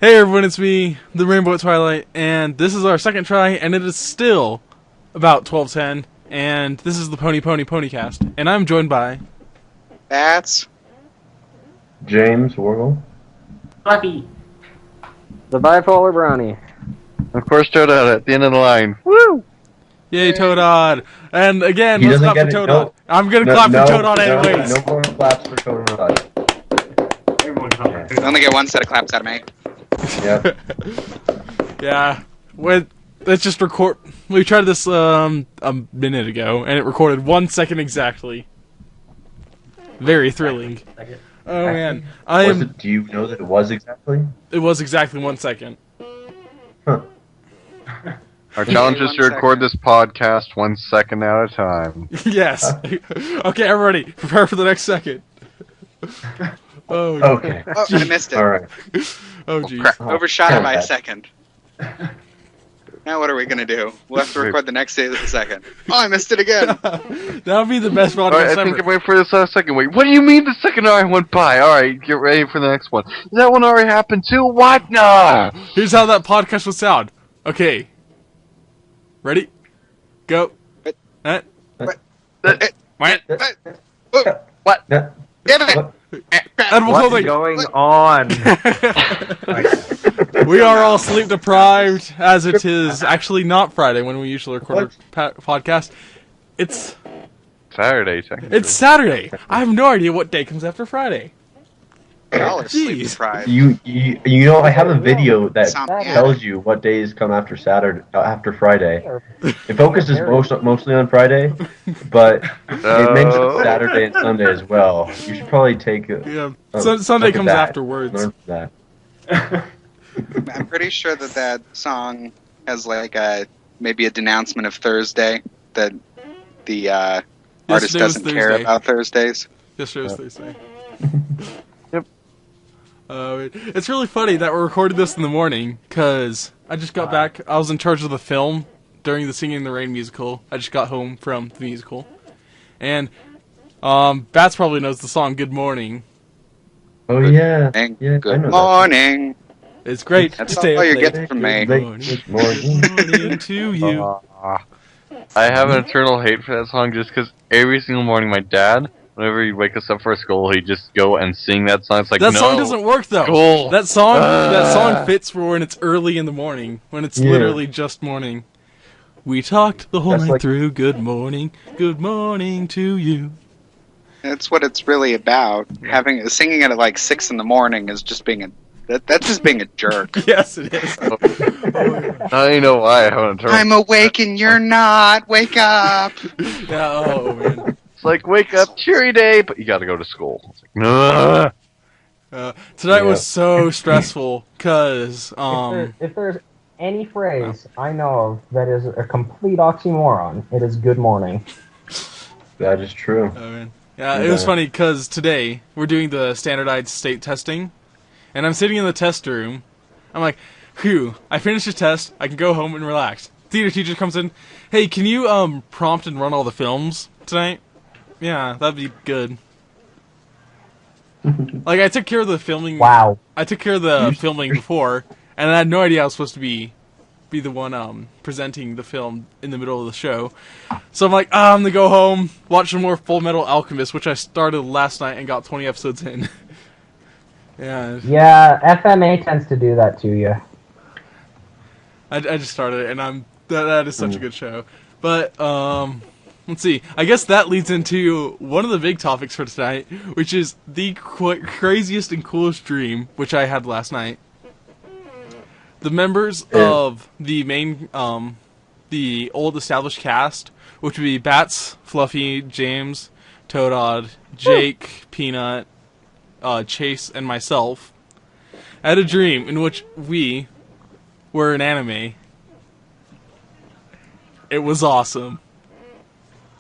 Hey everyone, it's me, the Rainbow at Twilight, and this is our second try, and it is still about 12:10, and this is the PoniPoniPoniCast, and I'm joined by... Bats. James Wargle. Fluffy. The bipolar brownie. Of course, Toadot at the end of the line. Woo! Yay, Toadot! And again, He let's doesn't clap for get it. Toadot. No. I'm gonna clap for Toadot anyways. No more claps for Toadot. You only get one set of claps out of me. Yep. Yeah. Let's just record... We tried this a minute ago, and it recorded 1 second exactly. Very thrilling. Oh man. Do you know that it was exactly? It was exactly 1 second. Huh. Our challenge is to record this podcast 1 second at a time. Yes. Okay, everybody, prepare for the next second. Oh, Okay. Oh, I missed it. Alright. Oh, geez. Crap. Overshot it by a Okay. second. Now what are we going to do? We'll have to record the next day of the second. Oh, I missed it again. That would be the best podcast Alright, I think ever. I'm waiting for this second. Wait, what do you mean the second hour went by? Alright, get ready for the next one. That one already happened too? What? No! Here's how that podcast would sound. Okay. Ready? Go. What? Eh? What? What? What? Yeah. Damn it! What? Edible What's clothing. going on? We are all sleep deprived, as it is actually not Friday when we usually record our podcast. It's Saturday, technically. It's Saturday. I have no idea what day comes after Friday. Y'all are sleep Jeez. deprived. You know, I have a video that Something. tells you what days come after Saturday, after Friday. It focuses mostly on Friday, but it mentions Saturday and Sunday as well. You should probably take a Yeah. look Sunday at comes that. afterwards. Learn from that. I'm pretty sure that song has like maybe a denouncement of Thursday, that the artist Yesterday was doesn't care Thursday. about Thursdays. Yesterday was Thursday. Yep. It's really funny that we're recording this in the morning, because I just got back. I was in charge of the film during the Singing in the Rain musical. I just got home from the musical. And Bats probably knows the song Good Morning. Oh yeah, And yeah. I good know morning. It's great. That's to stay all up you're late. getting from me. Good Morning. morning. Good morning to you. I have an eternal hate for that song just because every single morning my dad, whenever he'd wake us up for school, he'd just go and sing that song. It's like, That no. song doesn't work though. Cool. That song fits for when it's early in the morning, when it's Yeah. literally just morning. We talked the whole That's night like- through. Good morning to you. That's what it's really about. Singing it at like 6 in the morning is just being that's just being a jerk. Yes, it is. Now you know why I have an eternal. I'm awake and you're not. Wake up. Yeah, oh man. It's like, wake up, cheery day, but you gotta go to school. It's like, no. Tonight Yeah. was so stressful because If there's any phrase I know of that is a complete oxymoron, it is good morning. That is true. oh, man. Yeah, it was Yeah. funny because today we're doing the standardized state testing, and I'm sitting in the test room. I'm like, phew, I finished the test, I can go home and relax. Theater teacher comes in, hey, can you prompt and run all the films tonight? Yeah, that'd be good. Like, I took care of the filming. Wow. I took care of the filming before, and I had no idea I was supposed to be the one presenting the film in the middle of the show. So I'm like, I'm gonna go home, watch some more Full Metal Alchemist, which I started last night and got 20 episodes in. Yeah, Yeah, FMA tends to do that to you. I just started it, and that is such a good show. But let's see. I guess that leads into one of the big topics for tonight, which is the craziest and coolest dream, which I had last night. The members of the main, the old established cast, which would be Bats, Fluffy, James, Toadot, Jake, Peanut, Chase, and myself, had a dream in which we were an anime. It was awesome.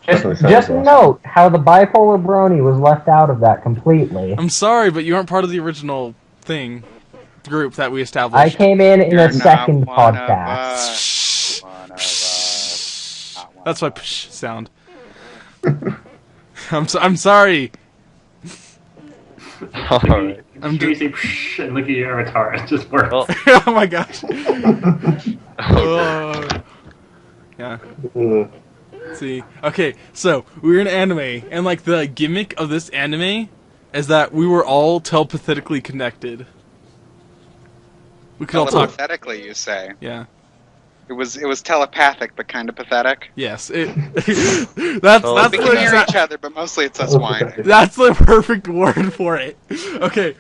Just note how the bipolar brony was left out of that completely. I'm sorry, but you aren't part of the original group that we I established. came in You're a not second one of podcast. us. Shh. One of us. Not one That's of my psh sound. I'm sorry. Alright. I'm Sure you say psh and look at your avatar. It just works. Well, Oh my gosh. Oh. Yeah. See, okay, so we were in anime, and like the gimmick of this anime is that we were all telepathetically connected. We could all talk. Telepathetically, you say. Yeah. It was telepathic, but kind of pathetic. Yes. It. that's Well, We the can hear exact- each other, but mostly it's us whining. That's the perfect word for it. Okay,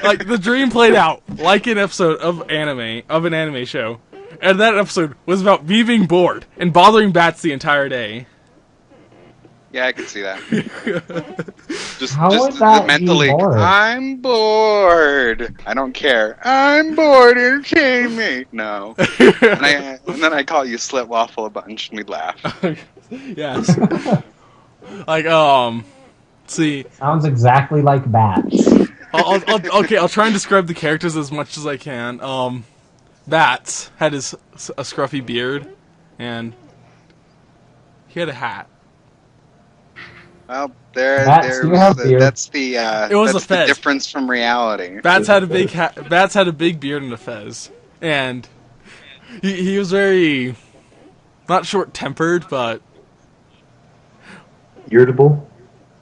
like the dream played out like an episode of an anime show, and that episode was about me being bored and bothering bats the entire day. Yeah, I can see that. Just, How just would that be mentally, bored? I'm bored. I don't care. I'm bored. Entertain me. No. And then I call you Slit Waffle a bunch, and we laugh. Yes. Like see, Sounds exactly like bats. I'll try and describe the characters as much as I can. Bats had a scruffy beard, and he had a hat. Well, Bats do have beard. that's the It was that's a the fez. difference from reality. Bats had a big Bats had a big beard and a fez, and he was very not short-tempered, but Irritable?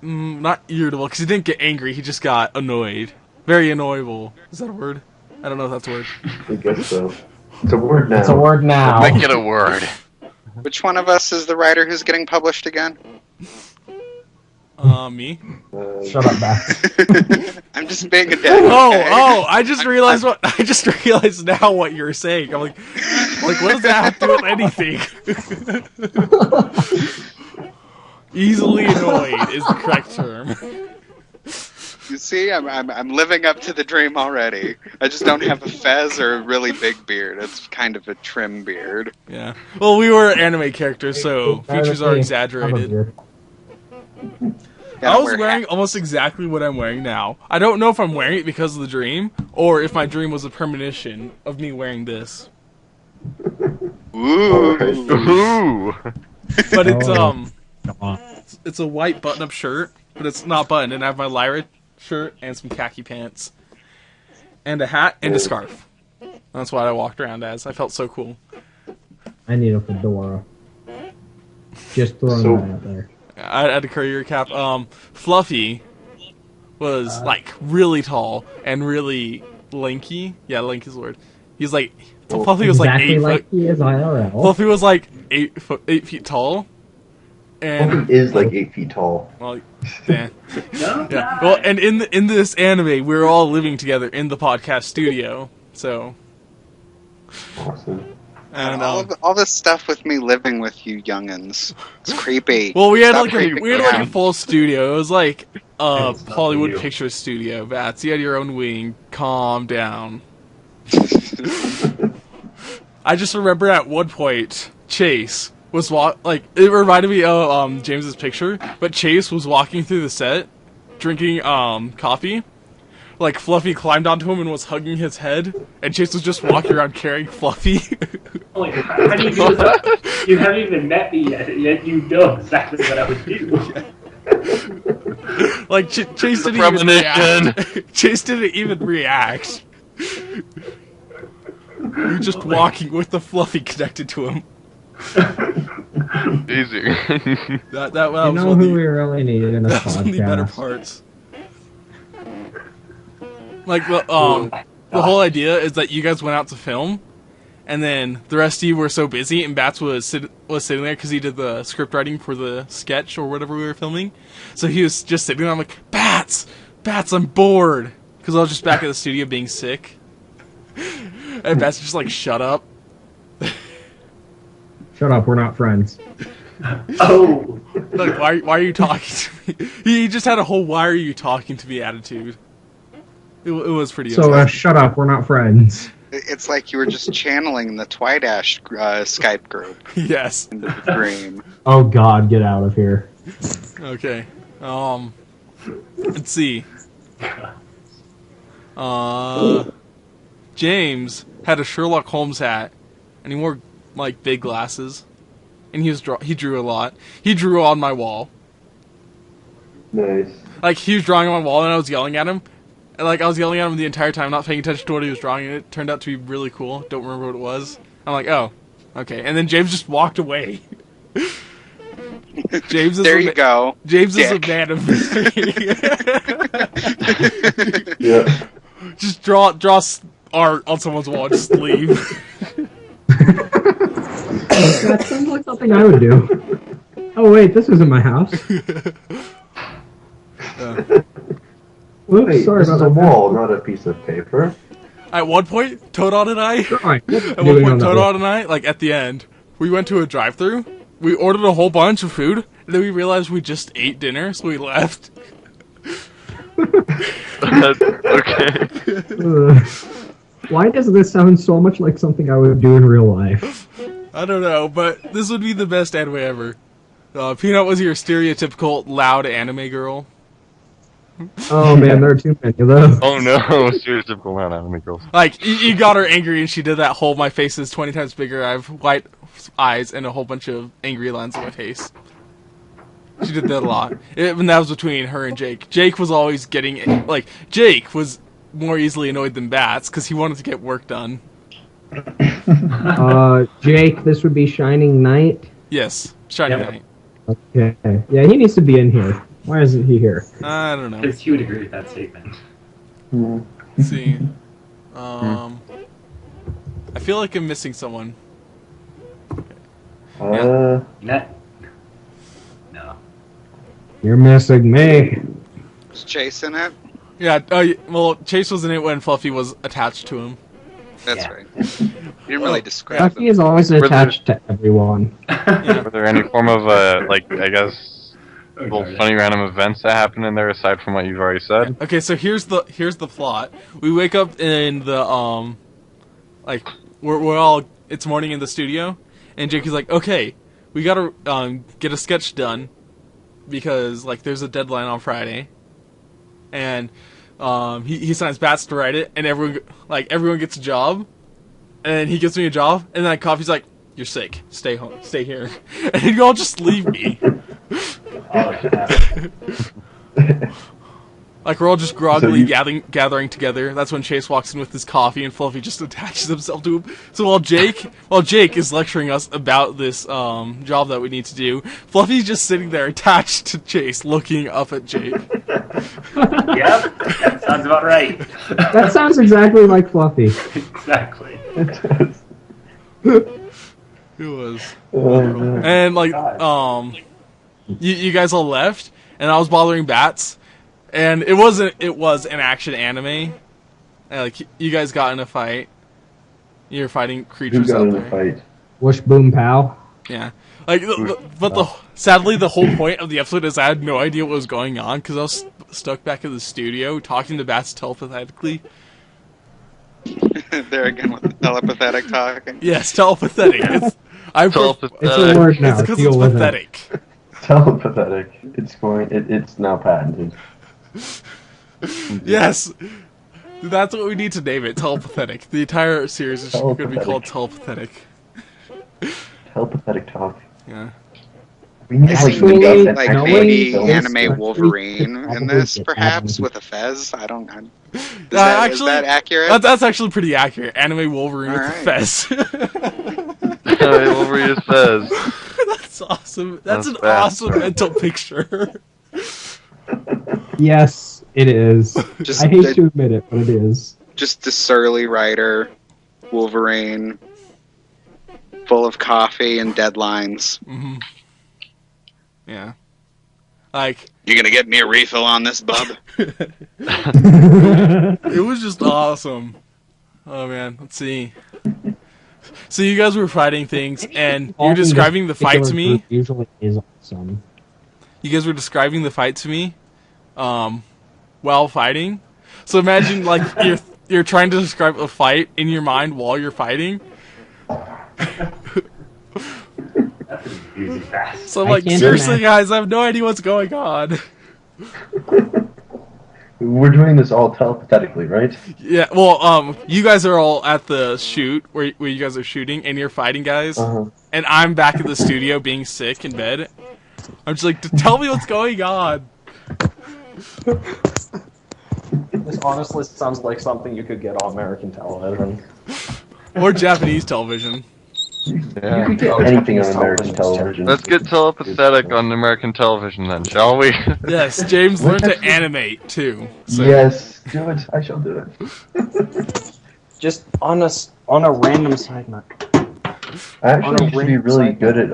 not irritable because he didn't get angry. He just got annoyed, very annoyable. Is that a word? I don't know if that's a word. I guess so. It's a word now. It's a word now. make it a word. Which one of us is the writer who's getting published again? Me. Shut up, bats. I'm just being a dick. Oh! I just realized now what you're saying. I'm like, what does that have to do with anything? Easily annoyed is the correct term. You see, I'm living up to the dream already. I just don't have a fez or a really big beard. It's kind of a trim beard. Yeah. Well, we were anime characters, so features are exaggerated. Yeah, I was wear wearing hats. almost exactly what I'm wearing now. I don't know if I'm wearing it because of the dream, or if my dream was a premonition of me wearing this. Ooh. Ooh. But it's Oh. it's a white button-up shirt, but it's not buttoned, and I have my Lyra shirt and some khaki pants, and a hat and a scarf. That's what I walked around as. I felt so cool. I need a fedora. Just throwing So- that out there. I had a courier cap. Fluffy was like really tall and really lanky. Yeah, lanky is the word. He's like Fluffy was like Exactly 8 like foot. he is IRL. Fluffy was like 8 feet tall, and Fluffy is like 8 feet tall. well, yeah. No, Yeah. Well, and in this anime, we were all living together in the podcast studio. So, Awesome. and all this stuff with me living with you youngins. It's creepy. well, we had Stop like creeping a me out. full studio. It was like a It's not Hollywood you. picture studio. Bats, you had your own wing. Calm down. I just remember at one point, Chase was it reminded me of James's picture, but Chase was walking through the set, drinking coffee. Like Fluffy climbed onto him and was hugging his head, and Chase was just walking around carrying Fluffy. Like, how do you do this? You haven't even met me yet you know exactly what I would do. Like Chase didn't even Premonition. react. Chase didn't even react. He was just walking with the Fluffy connected to him. Easy. That You was know one who of we the, really need in a that was one of the better podcast. parts. Like the whole idea is that you guys went out to film, and then the rest of you were so busy, and Bats was sitting there because he did the script writing for the sketch or whatever we were filming. So he was just sitting there. I'm like, Bats, I'm bored, because I was just back at the studio being sick. And Bats just like, shut up. Shut up, we're not friends. Oh, Like, why are you talking to me? He just had a whole "why are you talking to me" attitude. It was pretty. So, upsetting. shut up, we're not friends. It's like you were just channeling the Twidash Skype group Yes. into the dream. Oh god, get out of here. Okay. Let's see. James had a Sherlock Holmes hat, and he wore like big glasses, and he drew a lot. He drew on my wall. Nice. Like, he was drawing on my wall, and I was yelling at him. And, like, I was yelling at him the entire time, not paying attention to what he was drawing, and it turned out to be really cool. Don't remember what it was. I'm like, oh, okay. And then James just walked away. James is There you go. James Dick. is a man of mystery. Yeah. Just draw art on someone's wall and just leave. That sounds like something I would do. Oh wait, this isn't my house. Whoops, Wait, sorry this about is a that. wall, not a piece of paper. At one point, Toadon and I, Alright, what at are one you doing point, on that Toadon wall? and I, like at the end, we went to a drive-thru. We ordered a whole bunch of food, and then we realized we just ate dinner, so we left. Okay. Why does this sound so much like something I would do in real life? I don't know, but this would be the best anime ever. Peanut was your stereotypical loud anime girl. Oh man, there are too many of those. Oh no, stereotypical anime girls. Like, you got her angry, and she did that whole "my face is 20 times bigger, I have white eyes," and a whole bunch of angry lines on my face. She did that a lot. And that was between her and Jake. Jake was always getting... Like, Jake was more easily annoyed than Bats, because he wanted to get work done. Jake, this would be Shining Knight. Yes, Shiny Yep. Knight. Okay. Yeah, he needs to be in here. Why isn't he here? I don't know. Because he would agree with that statement. Let's see. I feel like I'm missing someone. Net? No. You're missing me. Is Chase in it? Yeah, well, Chase was in it when Fluffy was attached to him. That's Yeah. right. You didn't really describe Buffy them. is always there- attached to everyone. Were there any form of, like, I guess, little funny random events that happen in there aside from what you've already said? Okay, so here's the plot. We wake up in the like we're all it's morning in the studio, and Jake is like, okay, we gotta get a sketch done because like there's a deadline on Friday, and he signs Bats to write it, and everyone gets a job, and he gives me a job, and then Coffee's like, you're sick, stay home, stay here, and you all just leave me. Like, we're all just groggily gathering together. That's when Chase walks in with his coffee, and Fluffy just attaches himself to him. So while Jake is lecturing us about this job that we need to do, Fluffy's just sitting there attached to Chase, looking up at Jake. Yep, that sounds about right. That sounds exactly like Fluffy. Exactly. It was. And, like, you guys all left, and I was bothering Bats. And it was an action anime. And, like, you guys got in a fight. You're fighting creatures out there. Fight? Whoosh boom pow. Yeah. Like, sadly, the whole point of the episode is I had no idea what was going on because I was stuck back in the studio talking to Bats telepathetically. There again with the telepathetic talking. Yes, telepathetic. It's It's a word now. It's because Deal it's with it. pathetic. Telepathetic. It's now patented. Yes. That's what we need to name it, telepathetic. The entire series is going to be called telepathetic. Telepathetic talk. Yeah. We need Actually, to Like no maybe way. anime Wolverine in this, perhaps, with a fez. I don't know. Is that accurate? That's actually pretty accurate. Anime Wolverine with Alright. a fez. Wolverine says. That's awesome. That's an fast. awesome mental picture. Yes, it is. Just I hate to admit it, but it is. just a surly writer, Wolverine, full of coffee and deadlines. Mm-hmm. Yeah. Like, You gonna get me a refill on this, bub? it was just awesome. Oh man, let's see. So you guys were fighting things, and you're describing the fight to me. Usually is awesome. You guys were describing the fight to me, while fighting. So imagine like you're trying to describe a fight in your mind while you're fighting. That's a confusing fast. So I'm I like, can't seriously, imagine. guys, I have no idea what's going on. We're doing this all telepathetically, right? Yeah, well, you guys are all at the shoot where you guys are shooting, and you're fighting guys, and I'm back at the studio being sick in bed. I'm just like, tell me what's going on. This honestly sounds like something you could get on American television. Or Japanese television. You could get anything on American television. Let's get telepathetic on American television then, shall we? Yes, James learned to animate too. So. Yes, do it. I shall do it. Just on a random segment. I actually used to be really good at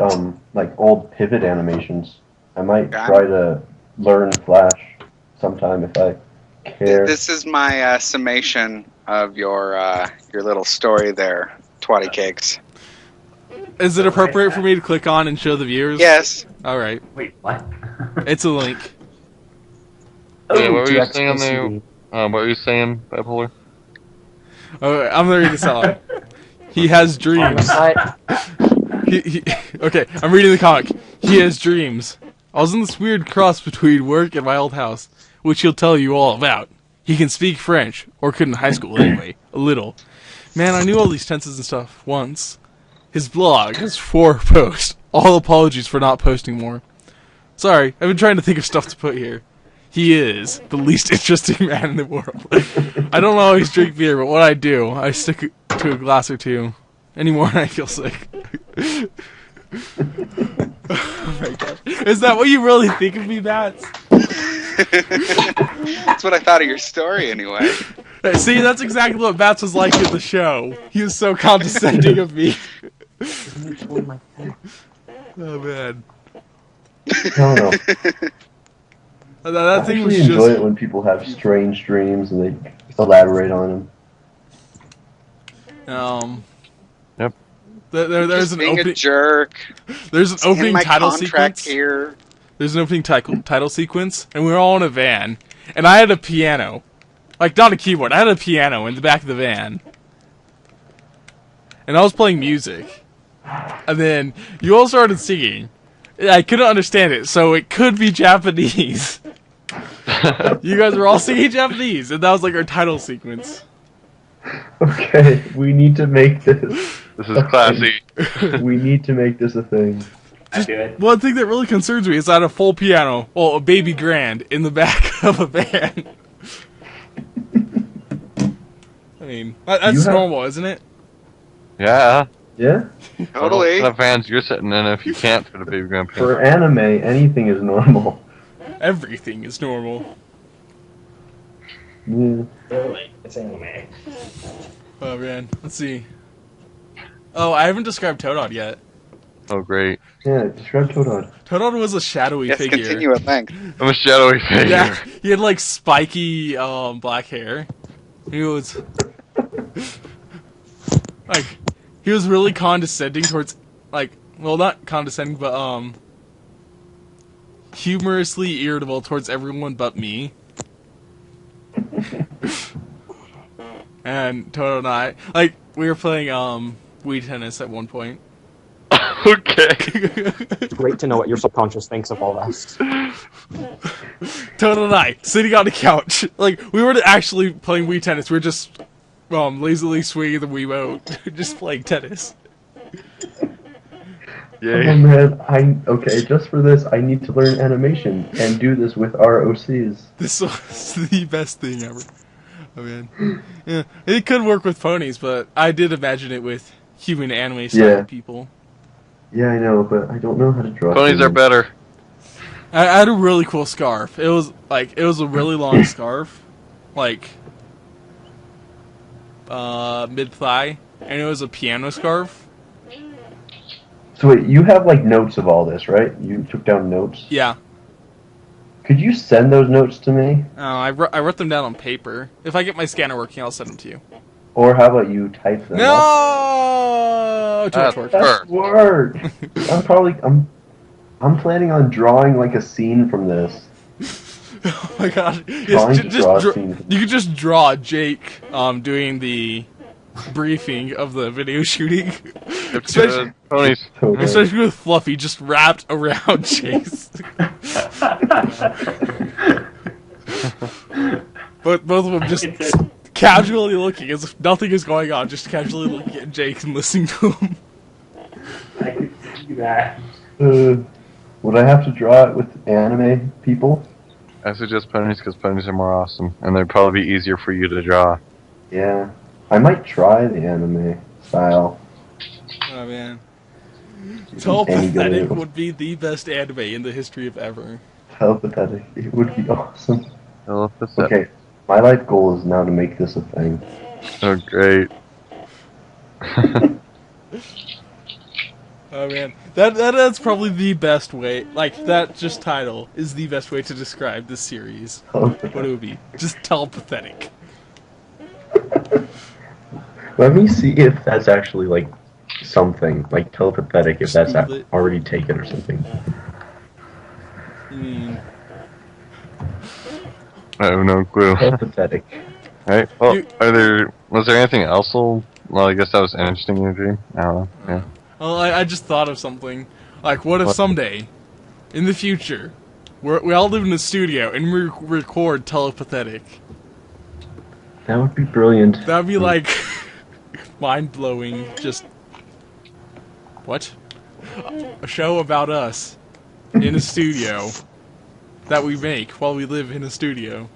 like old pivot animations. I might try to learn Flash sometime if I care. This is my summation of your little story there, Twatty Cakes. Is it appropriate for me to click on and show the viewers? Yes. All right. Wait, what? It's a link. Yeah, what were you saying on there? What were you saying, Bipolar? Oh, I'm gonna read this out. He has dreams. Okay, I'm reading the comic. He has dreams. I was in this weird cross between work and my old house, which he'll tell you all about. He can speak French, or could in high school anyway, a little. Man, I knew all these tenses and stuff once. His blog has 4 posts. All apologies for not posting more. Sorry, I've been trying to think of stuff to put here. He is the least interesting man in the world. I don't always drink beer, but what I do, I stick to a glass or two. Anymore, I feel sick. Oh my gosh. Is that what you really think of me, Bats? That's what I thought of your story, anyway. See, that's exactly what Bats was like in the show. He was so condescending of me. Oh, man. I don't know. That I thing was actually enjoy just... it when people have strange dreams and they elaborate on them. Yep. There's an being opening. a jerk. There's an opening in my title contract sequence. here. There's an opening title sequence, and we were all in a van, and I had a piano, like not a keyboard. I had a piano in the back of the van, and I was playing music, and then you all started singing. I couldn't understand it, so it could be Japanese. You guys were all singing Japanese, and that was like our title sequence. Okay, we need to make this. This is classy. We need to make this a thing. I do it. One thing that really concerns me is I had a full piano, well, a baby grand, in the back of a van. I mean, that's normal, isn't it? Yeah. Yeah? Totally. What kind of fans you're sitting in if you can't for the baby grandpa? For anime, anything is normal. Everything is normal. Yeah. It's anime. Oh man, let's see. Oh, I haven't described Toadod yet. Oh, great. Yeah, describe Toadod. Toadod was a shadowy Yes, figure. continue at length. I'm a shadowy figure. Yeah, he had like spiky black hair. He was like he was really condescending towards well, not condescending, but humorously irritable towards everyone but me. And Toto and I, we were playing Wii tennis at one point. Okay. Great to know what your subconscious thinks of all this. Toto and I, sitting on the couch. We weren't actually playing Wii tennis, we were just lazily swinging the Wiimote, just playing tennis. Yay. Oh man, okay, just for this, I need to learn animation and do this with ROCs. This was the best thing ever. Oh man. Yeah, it could work with ponies, but I did imagine it with human anime style people. Yeah, I know, but I don't know how to draw. Ponies are better. I had a really cool scarf. It was a really long scarf, mid-thigh, and it was a piano scarf. So wait, you have notes of all this, right? You took down notes? Yeah. Could you send those notes to me? Oh, I wrote them down on paper. If I get my scanner working, I'll send them to you. Or how about you type them up? No! Too much work. That's work! I'm planning on drawing a scene from this. Oh my god. Trying to draw a scene. You could just draw Jake doing the briefing of the video shooting. Especially with Fluffy just wrapped around Chase. But both of them just casually looking as if nothing is going on, just casually looking at Jake and listening to him. I could see that. Would I have to draw it with anime people? I suggest ponies because ponies are more awesome, and they'd probably be easier for you to draw. Yeah. I might try the anime style. Oh man. Any Telepathetic good- would be the best anime in the history of ever. Telepathetic. It would be awesome. Telepathetic. Okay. My life goal is now to make this a thing. Oh, great. Oh man, that's probably the best way. Like that, just title is the best way to describe this series. What it would be, just telepathetic. Let me see if that's actually like something like telepathetic. If that's Google it. already taken or something. I mean, I have no clue. Telepathetic. Right? Well, You- was there anything else? Well, I guess that was interesting in your dream. I don't know. Yeah. well, I just thought of something. Like, what if someday, in the future, we all live in a studio and we record telepathetic? That would be brilliant. That'd be like mind blowing. Just what? A show about us in a studio that we make while we live in a studio.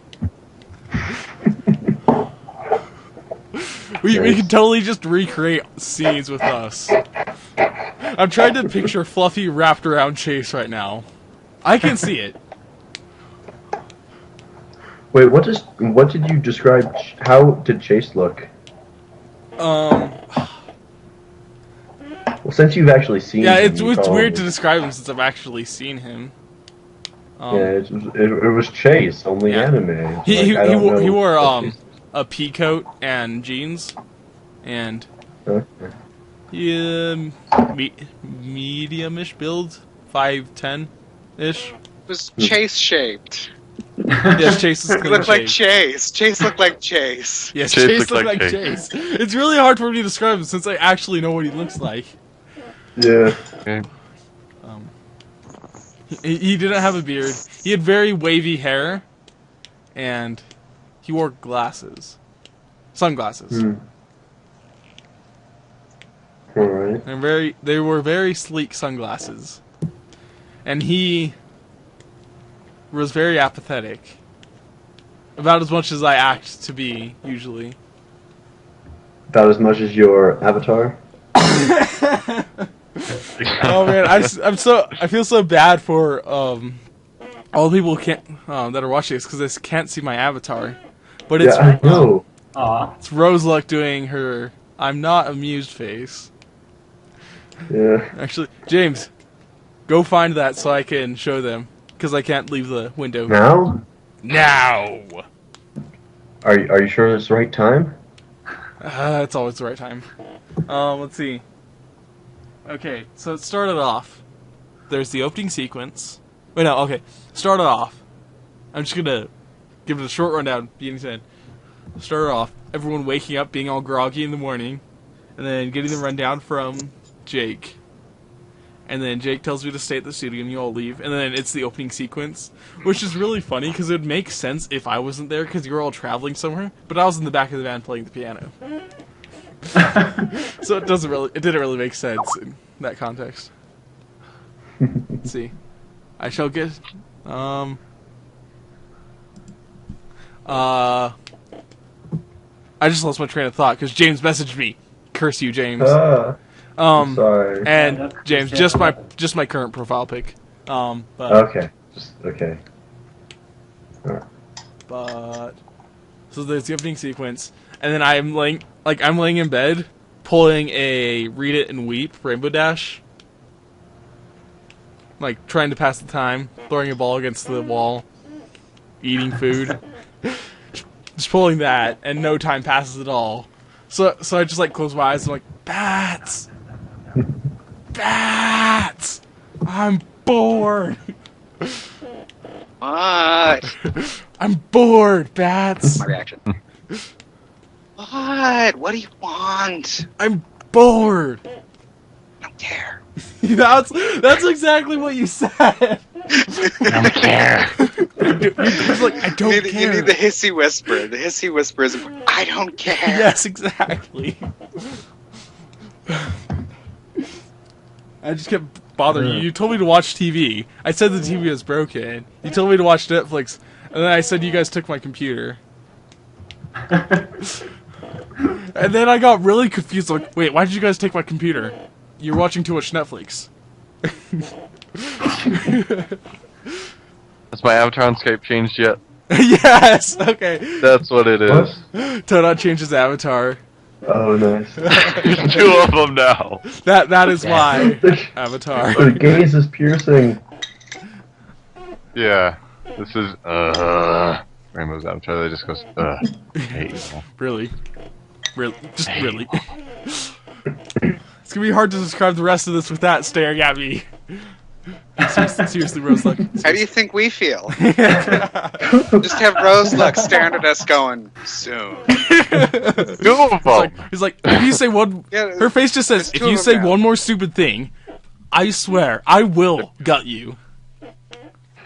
We can totally just recreate scenes with us. I'm trying to picture Fluffy wrapped around Chase right now. I can see it. Wait, what did you describe? How did Chase look? Um, Well, since you've actually seen yeah, him, it's you call weird him- to describe him since I've actually seen him. Yeah, it was Chase, only Yeah. anime. He I don't know he wore what Chase- a pea coat and jeans, and Okay. medium-ish build, 5'10" ish. It was Chase shaped. Yes, Chase is He clean looked like shaved. Chase. Chase looked like Chase. Yes, Chase Chase looked looked like like Chase. It's really hard for me to describe him since I actually know what he looks like. Yeah. Okay. He didn't have a beard. He had very wavy hair, and he wore glasses, sunglasses, Hmm. All right. and they were very sleek sunglasses, and he was very apathetic, about as much as I act to be usually. About as much as your avatar. Oh man, I feel so bad for all the people who can't that are watching this because they can't see my avatar, but it's Yeah, I know. Aw. it's Roseluck doing her "I'm not amused" face. Yeah. Actually, James, go find that so I can show them because I can't leave the window Now? now. Are you sure it's the right time? It's always the right time. Let's see. Okay, so it started off. There's the opening sequence. Wait, no, okay. Started off. I'm just gonna give it a short rundown, beginning to end. Started off, everyone waking up, being all groggy in the morning, and then getting the rundown from Jake. And then Jake tells me to stay at the studio and you all leave. And then it's the opening sequence, which is really funny because it would make sense if I wasn't there because you were all traveling somewhere. But I was in the back of the van playing the piano. So it didn't really make sense in that context. Let's see. I shall get, I just lost my train of thought because James messaged me. Curse you, James. Sorry. And James, just my current profile pic. But Okay. Just okay. but so there's the opening sequence, and then I'm laying in bed, pulling a Read It and Weep Rainbow Dash, like trying to pass the time, throwing a ball against the wall, eating food, just pulling that, and no time passes at all. So I just like close my eyes and I'm like, bats, bats, I'm bored. What? I'm bored, bats. My reaction. What? What do you want? I'm bored. I don't care. That's exactly what you said. I don't care. It's like I don't You care. need the hissy whisper. The hissy whisper is, I don't care. Yes, exactly. I just kept bothering you. You told me to watch TV. I said the TV was broken. You told me to watch Netflix. And then I said you guys took my computer. And then I got really confused. Like, wait, why did you guys take my computer? You're watching too much Netflix. Has my avatar on Skype changed yet? Yes. Okay. That's what it is. Toadot changed his avatar. Oh, nice. There's 2 of them now. That is my avatar. The gaze is piercing. Yeah. This is, Rainbow's avatar that just goes, hate you. Really. Just really. It's gonna be hard to describe the rest of this without staring at me. Seriously, Rose, look. How do you think we feel? Just have Rose look staring at us going, soon. 2 of them! He's like, if you say one... Yeah, her face just says, there's if 2 you of say them now. one more stupid thing, I swear, I will gut you.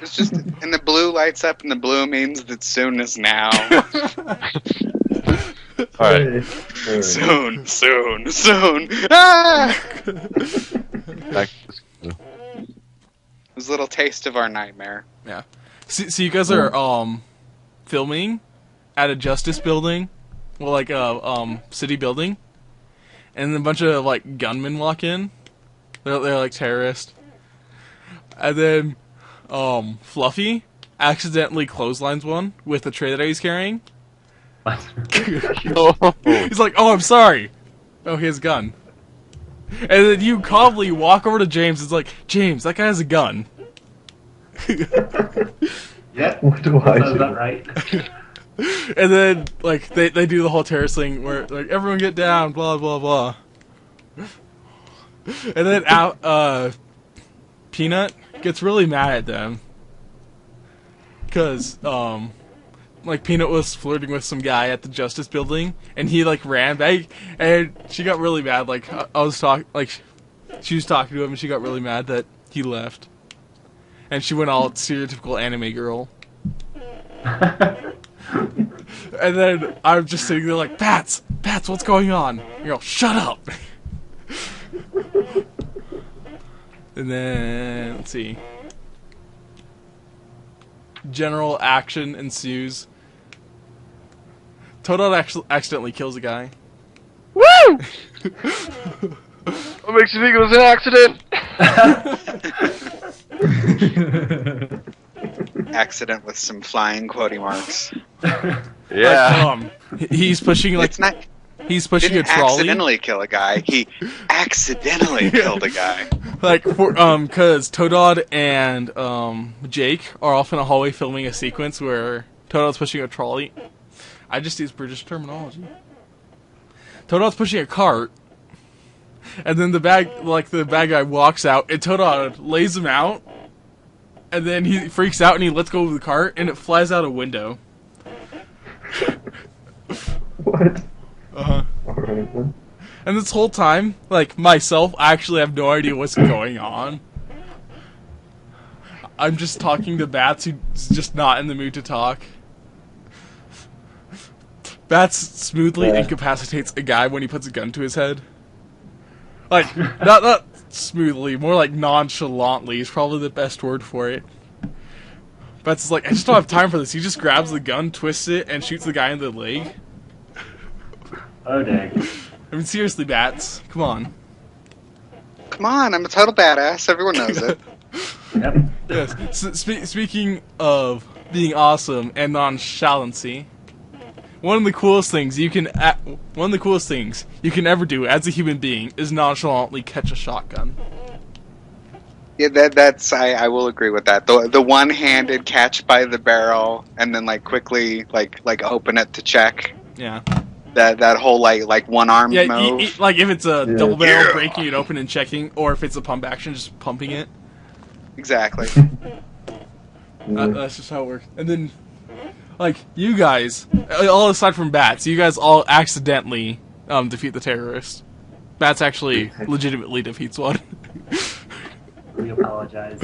It's just, and the blue lights up, and the blue means that soon is now. Alright, Soon. Ah! back to school. It was a little taste of our nightmare. Yeah. So you guys are, filming at a justice building, well, like a, city building, and then a bunch of, like, gunmen walk in. They're like, terrorists. And then, Fluffy accidentally clotheslines one with the tray that he's carrying. He's like, oh, I'm sorry. Oh, he has a gun. And then you calmly walk over to James. It's like, James, that guy has a gun. Yep. What do I Sounds do? about right. And then, like, they do the whole terrorist thing where, like, everyone get down, blah, blah, blah. And then Peanut gets really mad at them. Because, like, Peanut was flirting with some guy at the Justice Building, and he, like, ran back, and she got really mad. Like, she was talking to him, and she got really mad that he left. And she went all stereotypical anime girl. And then I'm just sitting there like, Bats, what's going on? You go, shut up! And then, let's see. General action ensues. Toadot actually accidentally kills a guy. Woo! What makes you think it was an accident? Accident with some flying quotey marks. Yeah. Like, he's pushing like It's not. he's pushing a Didn't trolley. accidentally kill a guy. He accidentally killed a guy. Like, cause Toadot and Jake are off in a hallway filming a sequence where Toadot's pushing a trolley. I just use British terminology. Toadot's pushing a cart, and then the bad guy walks out, and Toadot lays him out, and then he freaks out and he lets go of the cart, and it flies out a window. What? Uh-huh. Alright then. And this whole time, like, myself, I actually have no idea what's going on. I'm just talking to Bats, who's just not in the mood to talk. Bats smoothly incapacitates a guy when he puts a gun to his head. Like, not smoothly, more like nonchalantly is probably the best word for it. Bats is like, I just don't have time for this. He just grabs the gun, twists it, and shoots the guy in the leg. Oh, dang. I mean, seriously, Bats, come on. Come on, I'm a total badass. Everyone knows it. Yep. Yes. Speaking of being awesome and nonchalancy, one of the coolest things you can ever do as a human being is nonchalantly catch a shotgun. Yeah, that's I will agree with that. The one-handed catch by the barrel and then like quickly like open it to check. Yeah. That whole like one-armed move. Like if it's a double barrel, Yeah. breaking it open and checking, or if it's a pump action, just pumping it. Exactly. That's just how it works. And then, like, you guys, all aside from Bats, you guys all accidentally defeat the terrorist. Bats actually legitimately defeats one. We apologize.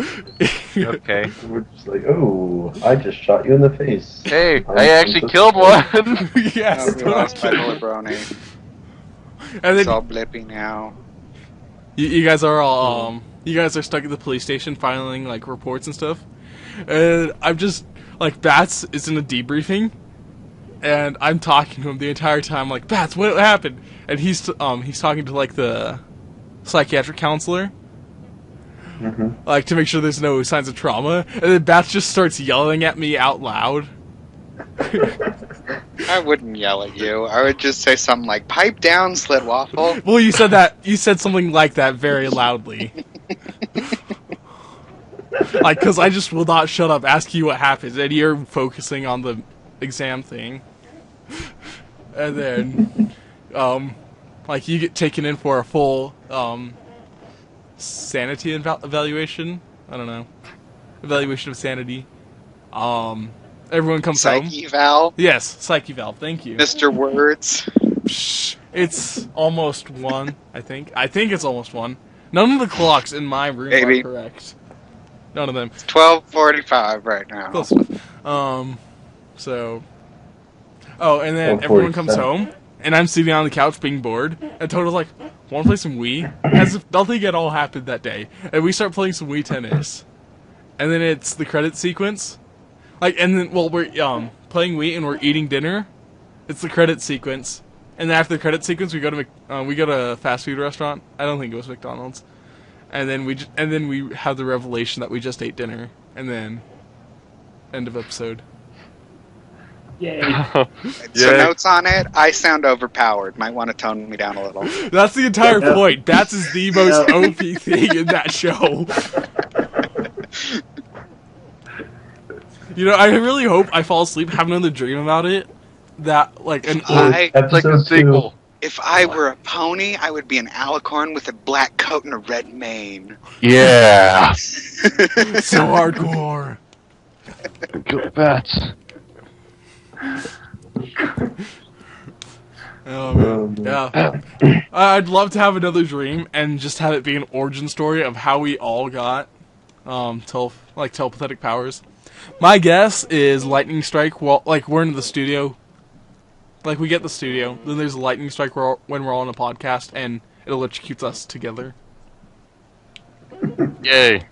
Okay. We're just like, oh, I just shot you in the face. Hey, I actually killed one! Yes. We lost by Libroni. And It's then all blippy now. you guys are all you guys are stuck at the police station filing like reports and stuff. And I'm just like Bats is in a debriefing, and I'm talking to him the entire time, like, Bats, what happened? And he's talking to like the psychiatric counselor, like to make sure there's no signs of trauma, and then Bats just starts yelling at me out loud. I wouldn't yell at you. I would just say something like, pipe down, Slit Waffle. Well, you said something like that very loudly. Like, because I just will not shut up, ask you what happens, and you're focusing on the exam thing. And then, like, you get taken in for a full, sanity evaluation? I don't know. Evaluation of sanity. Everyone comes home. Psyche Val? Yes, Psyche Val, thank you. Mr. Words? Psh, it's almost 1, I think. I think it's almost 1. None of the clocks in my room are correct. None of them. It's 12:45 right now. Close enough. So... Oh, and then everyone comes home, and I'm sitting on the couch being bored, and Toto's like, wanna play some Wii? As if nothing at all happened that day. And we start playing some Wii Tennis. And then it's the credit sequence. Like, and then, well, we're playing Wii and we're eating dinner. It's the credit sequence, and then after the credit sequence, we go to a fast food restaurant. I don't think it was McDonald's. And then we have the revelation that we just ate dinner, and then end of episode. Yay. So notes on it. I sound overpowered. Might want to tone me down a little. That's the entire point. Bats is the most OP thing in that show. You know, I really hope I fall asleep having another dream about it. That, like, it's like a sequel. If I were a pony, I would be an alicorn with a black coat and a red mane. Yeah. So hardcore. Go Bats. Oh, man. Yeah. I'd love to have another dream and just have it be an origin story of how we all got telepathic powers. My guess is lightning strike. Well, like, we're in the studio. Like, we get the studio, then there's a lightning strike when we're all on a podcast, and it electrocutes us together. Yay.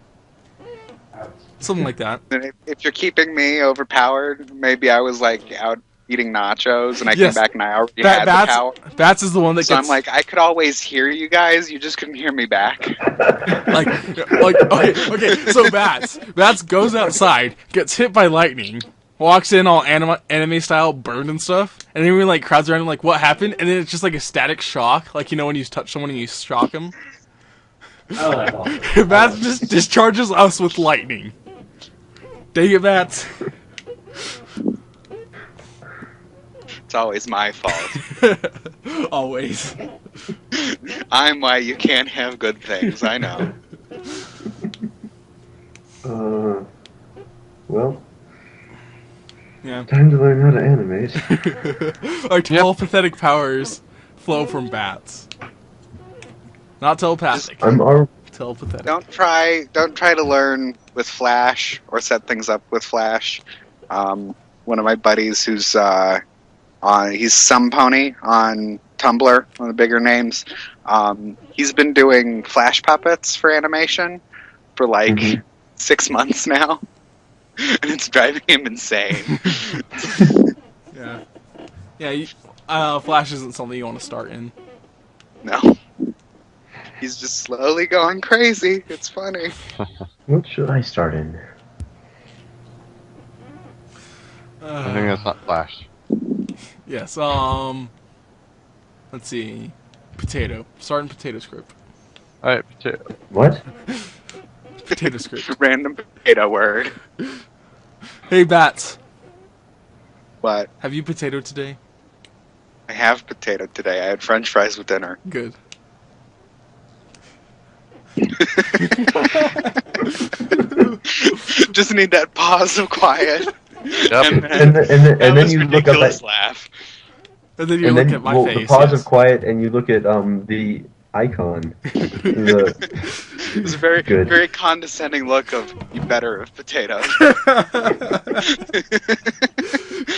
Something like that. If you're keeping me overpowered, maybe I was, like, out eating nachos, and I came back and I already had the power. Bats is the one that so gets... I'm like, I could always hear you guys, you just couldn't hear me back. Okay, so Bats goes outside, gets hit by lightning, walks in all anime style, burned and stuff, and then we like crowds around him like, what happened? And then it's just like a static shock, like, you know when you touch someone and you shock them? Bats just discharges us with lightning. Dang it, Bats. It's always my fault. Always. I'm why you can't have good things, I know. Well... Yeah. Time to learn how to animate. Our telepathetic powers flow from Bats. Not telepathic. Telepathetic. Don't try to learn with Flash or set things up with Flash. One of my buddies who's he's Some Pony on Tumblr, one of the bigger names. He's been doing Flash puppets for animation for like 6 months now. And it's driving him insane. Yeah. Flash isn't something you want to start in. No. He's just slowly going crazy. It's funny. What should I start in? I think that's not Flash. Yes, let's see. Potato. Start in potato script. Alright, potato. What? Potato script. Random potato word. Hey, Bats. What? Have you potato today? I have potato today. I had French fries with dinner. Good. Just need that pause of quiet. Yep. And then you look up at laugh. And then you look at my face. The pause of quiet, and you look at the icon. It was a very, very condescending look of, you better have potatoes.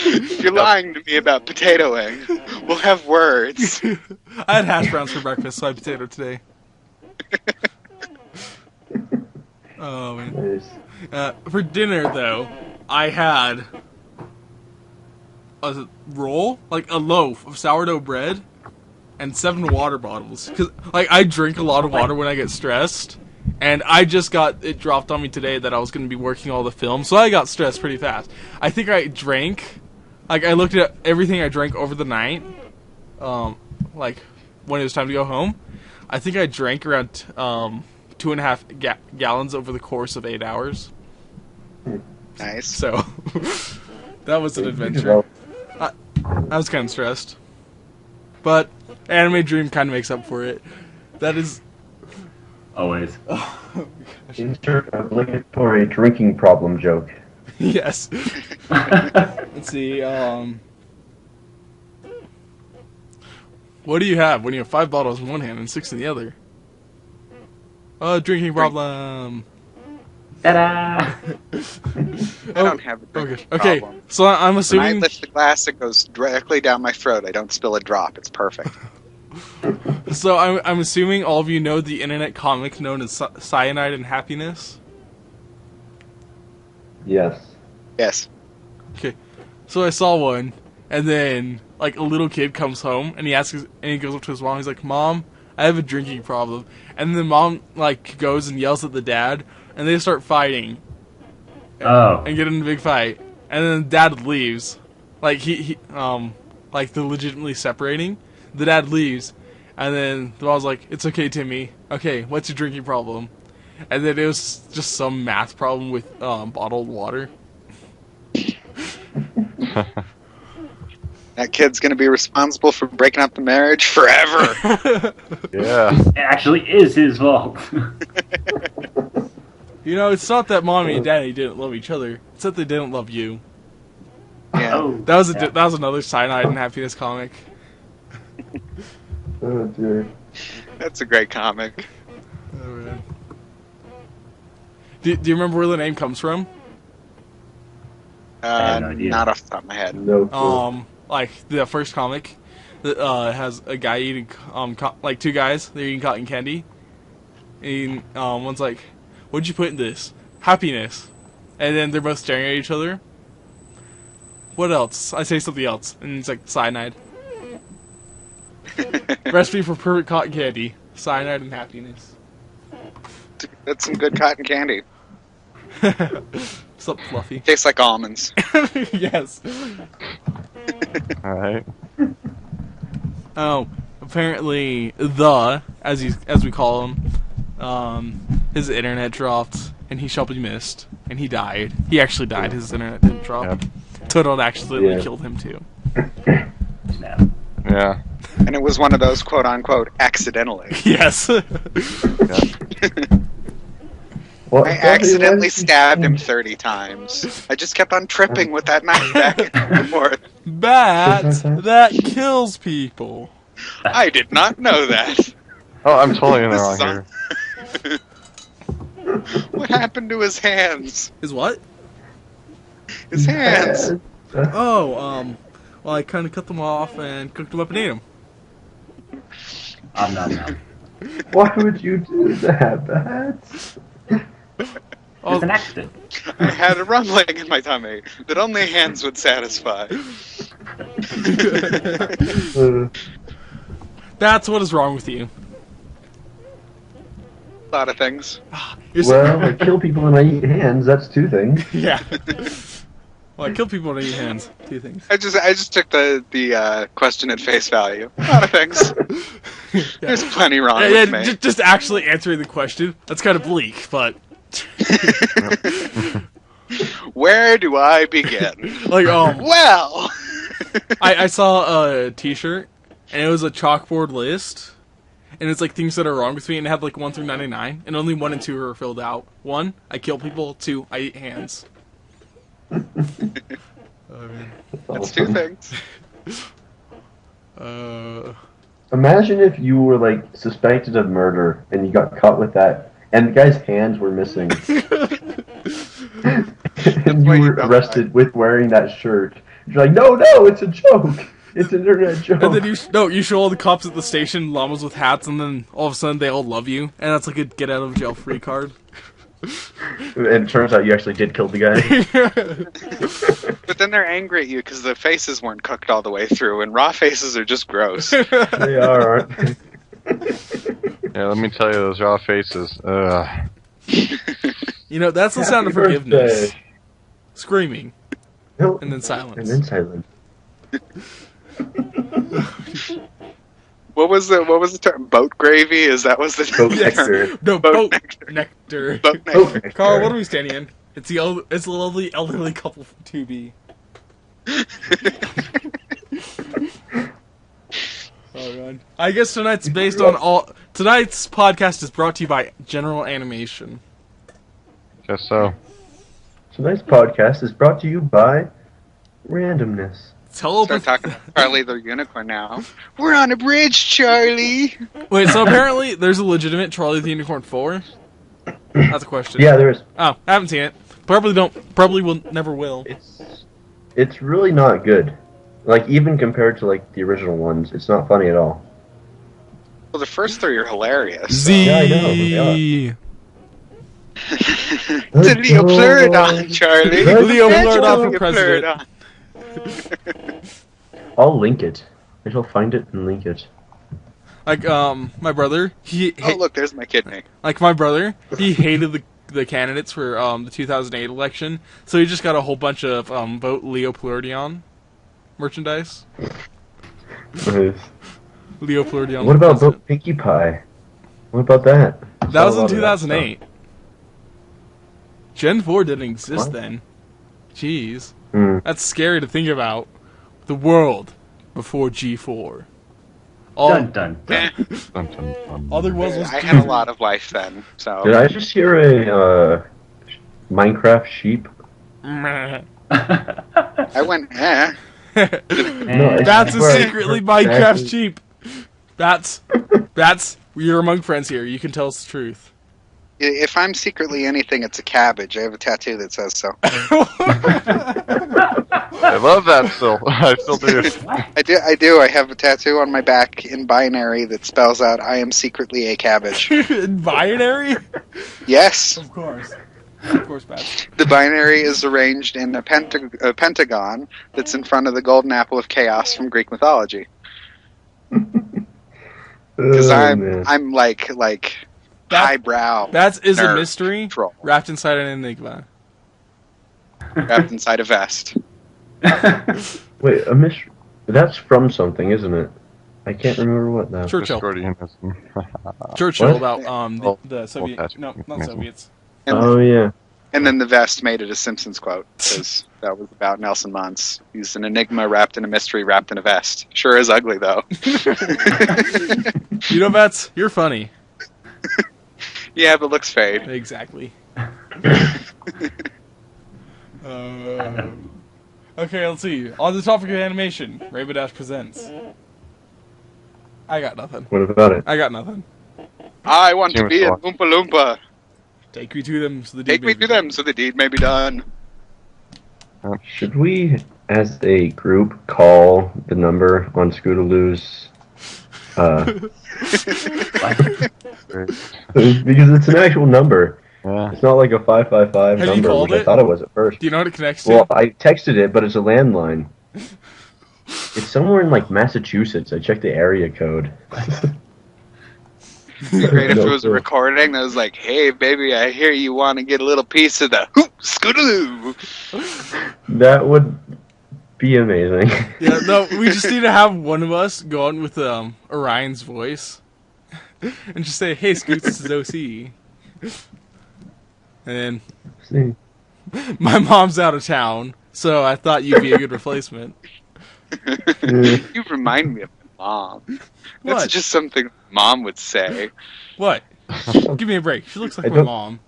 If you're lying to me about potatoing, we'll have words. I had hash browns for breakfast, so I had potato today. Oh, man. Nice. For dinner, though, I had a roll, like a loaf of sourdough bread, and 7 water bottles. Cause like I drink a lot of water when I get stressed, and I just got it dropped on me today that I was going to be working all the film, so I got stressed pretty fast. I think I drank, like I looked at everything I drank over the night, like when it was time to go home. I think I drank around 2.5 gallons over the course of 8 hours. Nice. So that was an adventure. I was kind of stressed, but Anime Dream kind of makes up for it. That is Always. Insert obligatory drinking problem joke. yes. Let's see. What do you have when you have 5 bottles in one hand and 6 in the other? Drinking problem. Ta-da! I don't have a drinking Okay. problem. So I'm When I assuming. lift the glass, it goes directly down my throat. I don't spill a drop. It's perfect. So I'm assuming all of you know the internet comic known as Cyanide and Happiness. Yes. Yes. Okay. So I saw one, and then like a little kid comes home and he goes up to his mom. He's like, "Mom, I have a drinking problem." And the mom like goes and yells at the dad, and they start fighting. Oh. And get in a big fight, and then dad leaves. Like he like they're legitimately separating. The dad leaves, and then the mom's like, "It's okay, Timmy. Okay, what's your drinking problem?" And then it was just some math problem with bottled water. That kid's going to be responsible for breaking up the marriage forever. Yeah. It actually is his fault. You know, it's not that mommy and daddy didn't love each other. It's that they didn't love you. Yeah. Oh, That was yeah. that was another Cyanide and Happiness comic. Oh dear. That's a great comic. Oh, man. Do you remember where the name comes from? have no idea. Not off the top of my head. No clue. Like the first comic that has a guy eating like 2 guys, they're eating cotton candy, and one's like, "What'd you put in this?" "Happiness." And then they're both staring at each other. "What else?" I say something else, and it's like cyanide. Recipe for perfect cotton candy: cyanide and happiness. That's some good cotton candy. What's up, Fluffy? Tastes like almonds. Yes. Alright. Oh, apparently as we call him, his internet dropped, and he shall be missed, and he died. He actually died. His internet didn't drop. Yep. Total accidentally Yeah. killed him too. Snap. Yeah. And it was one of those quote-unquote accidentally. Yes. What, I accidentally stabbed him 30 times. I just kept on tripping with that knife back and forth. Bat that kills people. I did not know that. Oh, I'm totally in the This wrong is here. What happened to his hands? Is what? His hands. Oh, well, I kind of cut them off and cooked them up and ate them. Nom. Why would you do that, Bats? It's an accident. I had a rumbling in my tummy that only hands would satisfy. That's what is wrong with you. A lot of things. Well, I kill people and I eat hands. That's 2 things. Yeah. Well, I kill people with your hands. 2 things. I just took the question at face value. A lot of things. There's plenty wrong with me. Just actually answering the question. That's kind of bleak, but Where do I begin? like Well, I saw a T-shirt and it was a chalkboard list, and it's like things that are wrong with me, and it had like 1 through 99, and only 1 and 2 were filled out. 1, I kill people. 2, I eat hands. Oh, man. that's 2 things. Imagine if you were like suspected of murder and you got caught with that, and the guy's hands were missing, and you were arrested with wearing that shirt. You're like, no, it's a joke. It's an internet joke. And then you show all the cops at the station llamas with hats, and then all of a sudden they all love you, and that's like a get out of jail free card. And it turns out you actually did kill the guy. But then they're angry at you because the faces weren't cooked all the way through, and raw faces are just gross. They are, aren't they? Yeah, let me tell you, those raw faces. You know, that's the sound of Happy forgiveness. birthday. Screaming. No. And then silence. And then silence. What was the term? Boat gravy? Is that was the Boat term? nectar. No, Boat boat nectar. Boat Oh, nectar. Carl, what are we standing in? It's the lovely elderly couple from 2B. Oh god. I guess tonight's podcast is brought to you by General Animation. Guess so. Tonight's podcast is brought to you by randomness. Start talking about Charlie the Unicorn now. We're on a bridge, Charlie. Wait, so apparently there's a legitimate Charlie the Unicorn 4? That's a question. Yeah, there is. Oh, I haven't seen it. Never will. It's really not good. Like, even compared to, like, the original ones, it's not funny at all. Well, the first three are hilarious. Z. Yeah, I know, they The Leopleurodon, Charlie. Leopleurodon for president. I'll link it. I shall find it and link it. Like, my brother, Oh, look, there's my kidney. Like, my brother, he hated the candidates for, the 2008 election, so he just got a whole bunch of, vote Leopleurodon merchandise. Nice. Leopleurodon. What about Vote Pinkie Pie? What about that? That was in 2008. Gen 4 didn't exist What? then. Jeez. Hmm. That's scary to think about. The world before G4. Dun dun dun. Dun, dun, dun. All there was I had a lot of life then, so. Did I just hear a Minecraft sheep? Meh. I went, eh. No, I That's a swear I secretly heard Minecraft exactly- sheep. That's, you're among friends here. You can tell us the truth. If I'm secretly anything, it's a cabbage. I have a tattoo that says so. I love that still. I still do. I do. I have a tattoo on my back in binary that spells out, I am secretly a cabbage. In binary? Yes. Of course. Of course, Bats. The binary is arranged in a pentagon that's in front of the golden apple of chaos from Greek mythology. Because man. I'm like highbrow. Bats is a nerd mystery troll wrapped inside an enigma. wrapped inside a vest. Wait, a mystery. That's from something, isn't it? I can't remember what now. Churchill. Discordianism. Churchill What? about Oh, the Soviet. Patrick. No, not Soviets. And, Oh yeah. and then the vest made it a Simpsons quote, because that was about Nelson Muntz. He's an enigma wrapped in a mystery wrapped in a vest. Sure is ugly, though. You know, Bats, you're funny. Yeah, but looks fade. Exactly. Okay, let's see. On the topic of animation, Rainbow Dash presents. I got nothing. What about it? I got nothing. I want to James be a Bond. Oompa Loompa. Take me to them so the Take deed me may to be them so the deed may be done. Should we, as a group, call the number on Scootaloo's? Because it's an actual number. Yeah. It's not like a 555 Have you number, called which it? I thought it was at first. Do you know what it connects to? Well, I texted it, but it's a landline. It's somewhere in like Massachusetts. I checked the area code. It'd be great if No it was a clue. recording that was like, hey, baby, I hear you want to get a little piece of the hoop scootaloo. That would be amazing. Yeah, no, we just need to have one of us go on with Orion's voice and just say, "Hey, Scoots, this is OC." And See. then my mom's out of town, so I thought you'd be a good replacement. You remind me of my mom. That's What? just something mom would say. What? Give me a break. She looks like I my don't- mom.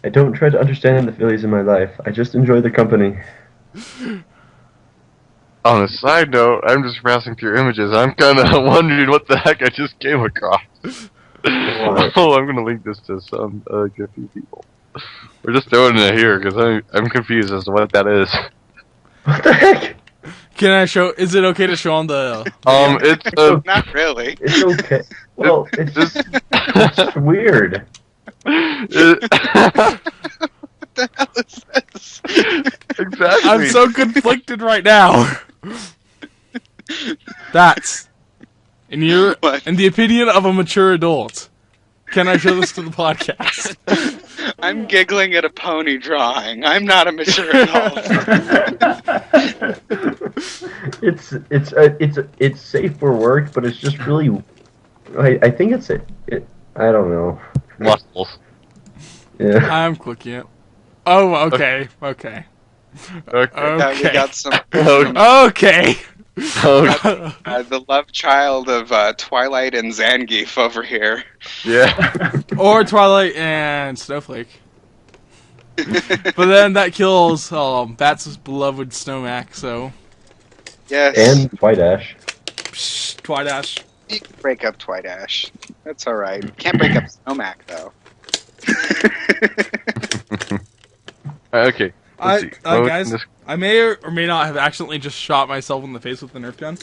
I don't try to understand the Phillies in my life. I just enjoy the company. On a side note, I'm just browsing through images. I'm kind of wondering what the heck I just came across. Oh, I'm gonna link this to some a few people. We're just throwing it here because I'm confused as to what that is. What the heck? Can I show? Is it okay to show on the? It's Not really. It's okay. Well, it's just weird. What the hell is this? exactly. I'm so conflicted right now. That's in the opinion of a mature adult. Can I show this to the podcast? I'm giggling at a pony drawing. I'm not a mature adult. It's safe for work, but it's just really. I think I don't know. Muscles. Yeah. I'm clicking it. Oh, okay. Okay. Yeah, we got some. Okay. The love child of Twilight and Zangief over here. Yeah. Or Twilight and Snowflake. But then that kills Bats' beloved Snowmac, so. Yes. And White Ash. Psh, Twidash. You can break up Twilight Ash. That's alright. Can't break up Snowmac, though. Okay. Let's see. Guys, I may or may not have accidentally just shot myself in the face with the Nerf gun.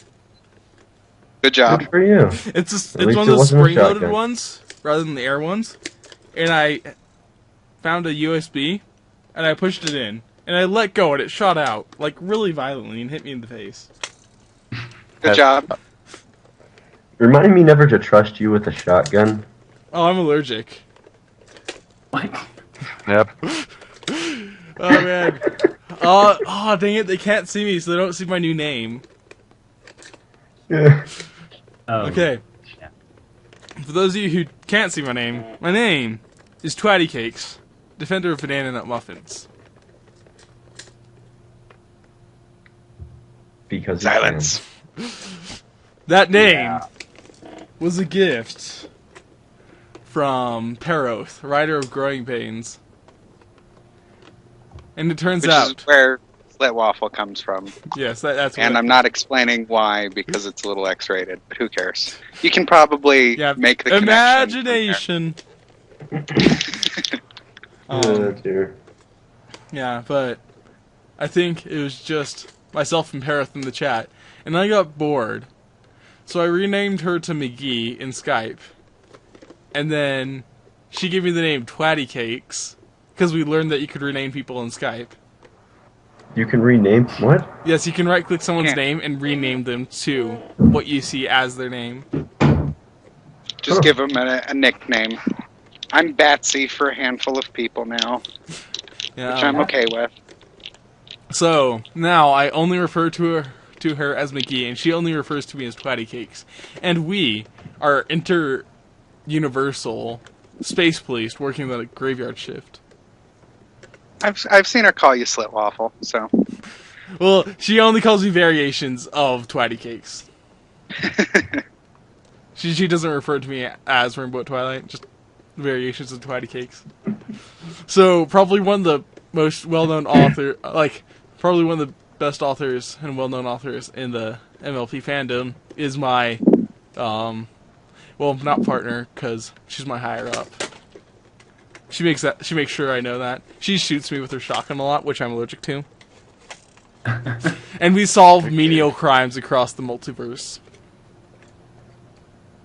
Good job. Good for you. It's least one it of those wasn't a spring-loaded shotgun. ones rather than the air ones. And I found a USB, and I pushed it in, and I let go, and it shot out like really violently and hit me in the face. Good job. Remind me never to trust you with a shotgun. Oh, I'm allergic. What? Yep. Oh man. Oh dang it! They can't see me, so they don't see my new name. Yeah. Oh. Okay. For those of you who can't see my name is Twatty Cakes, defender of banana nut muffins. Because you Silence. That name was a gift from Peroth, writer of Growing Pains. And it turns Which out, is where Slit Waffle comes from. yes, that's And what I'm not explaining why because it's a little X-rated, but who cares? You can probably make the imagination. Oh dear. Yeah, but I think it was just myself and Peroth in the chat, and I got bored, so I renamed her to McGee in Skype, and then she gave me the name Twatty Cakes because we learned that you could rename people in Skype. You can rename what? Yes, you can right-click someone's Yeah. name and rename them to what you see as their name. Just give them a nickname. I'm Batsy for a handful of people now, Yeah. which I'm okay with. So now I only refer to her as McGee, and she only refers to me as Twatty Cakes. And we are inter-universal space police working the graveyard shift. I've seen her call you Slit Waffle, so. Well, she only calls me variations of Twatty Cakes. She doesn't refer to me as Rainbow Twilight, just variations of Twatty Cakes. So probably one of the most well-known probably one of the best authors and well-known authors in the MLP fandom is my, well, not partner, because she's my higher up. She makes sure I know that. She shoots me with her shotgun a lot, which I'm allergic to. And we solve menial crimes across the multiverse.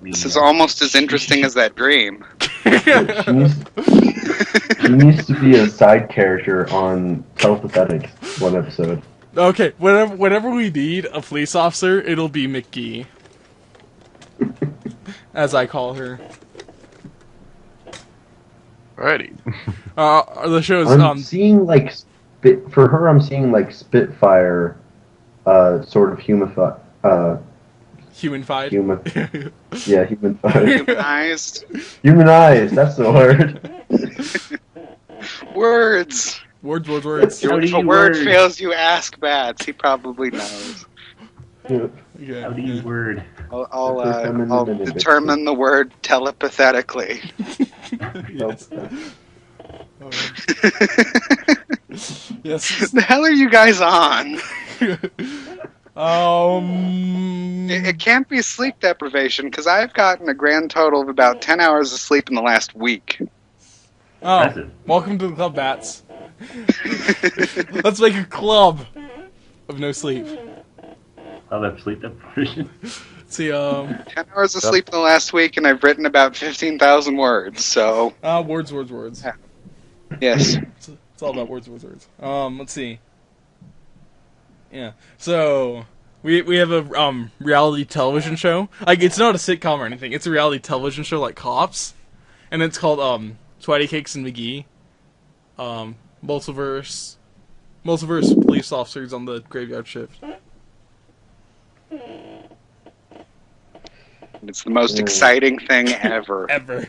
This is almost as interesting as that dream. She needs to be a side character on Telepathetic one episode. Okay, whenever we need a police officer, it'll be McGee. As I call her. Alrighty. The show's I'm seeing like for her. I'm seeing like Spitfire, sort of humified. Humanified. Yeah, humified. Humanized. Humanized. That's the word. Words. Words. If a word fails, you ask Bats. He probably knows. Yeah. How do you word? I'll determine the word telepathetically. Yes. Yes. What the hell are you guys on? It can't be sleep deprivation because I've gotten a grand total of about 10 hours of sleep in the last week. Oh, Impressive. welcome to the club, Bats. Let's make a club of no sleep. I'll have sleep deprivation. See, 10 hours of sleep in the last week, and I've written about 15,000 words. So words. yes, It's all about words. Let's see. Yeah. So we have a reality television show. Like, it's not a sitcom or anything. It's a reality television show like Cops, and it's called Twatty Cakes and McGee. Multiverse police officers on the graveyard shift. it's the most exciting thing ever. Ever.